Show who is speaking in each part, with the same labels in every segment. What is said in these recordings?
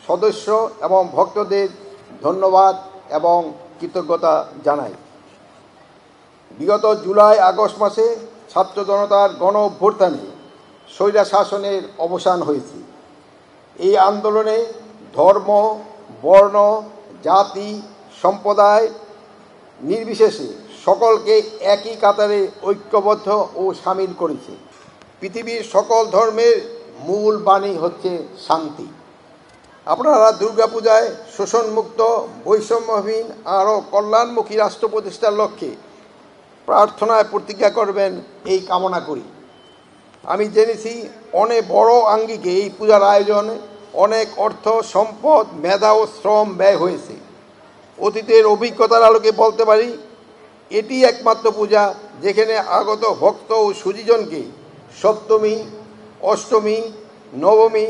Speaker 1: সদস্য এবং ভক্তদের ধন্যবাদ এবং কৃতজ্ঞতা জানাই। বিগত জুলাই আগস্ট মাসে ছাত্র জনতার গণ অভ্যুত্থানে স্বৈরা শাসনের অবসান হয়েছে। এই আন্দোলনে ধর্ম, বর্ণ, জাতি, সম্প্রদায় নির্বিশেষে সকলকে একই কাতারে ঐক্যবদ্ধ ও সামিল করেছে। পৃথিবীর সকল ধর্মের মূল বাণী হচ্ছে শান্তি। আপনারা দুর্গাপূজায় শোষণমুক্ত, বৈষম্যহীন আরও কল্যাণমুখী রাষ্ট্র প্রতিষ্ঠার লক্ষ্যে প্রার্থনায় প্রতিজ্ঞা করবেন এই কামনা করি। আমি জেনেছি অনেক বড় আঙ্গিকে এই পূজার আয়োজনে অনেক অর্থ, সম্পদ, মেধা ও শ্রম ব্যয় হয়েছে। অতীতের অভিজ্ঞতার আলোকে বলতে পারি, এটি একমাত্র পূজা যেখানে আগত ভক্ত ও সুধীজনকে সপ্তমী, অষ্টমী, নবমী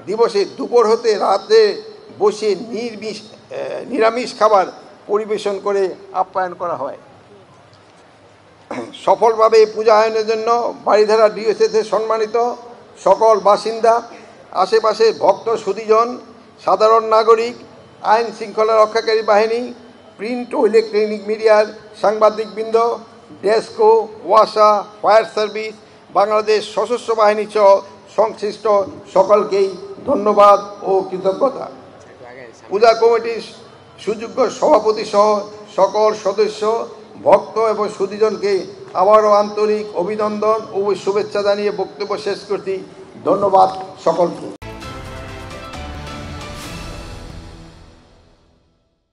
Speaker 1: দিবসে দুপুর হতে রাতে বসে নিরামিষ খাবার পরিবেশন করে আপ্যায়ন করা হয়। সফলভাবে পূজা আয়োজনের জন্য বারিধারা ডিওসিসি সম্মানিত সকল বাসিন্দা, আশেপাশের ভক্ত সুধীজন, সাধারণ নাগরিক, আইন শৃঙ্খলা রক্ষাকারী বাহিনী, প্রিন্ট ও ইলেকট্রনিক মিডিয়ার সাংবাদিকবৃন্দ, ডেস্কো, ওয়াসা, ফায়ার সার্ভিস, বাংলাদেশ সশস্ত্র বাহিনী সহ সংশ্লিষ্ট সকলকেই ধন্যবাদ ও কৃতজ্ঞতা। পূজা কমিটির সুযোগ্য সভাপতি সহ সকল সদস্য, ভক্ত এবং সুধীজনকে আবারও আন্তরিক অভিনন্দন ও শুভেচ্ছা জানিয়ে বক্তব্য শেষ করছি। ধন্যবাদ সকলকে।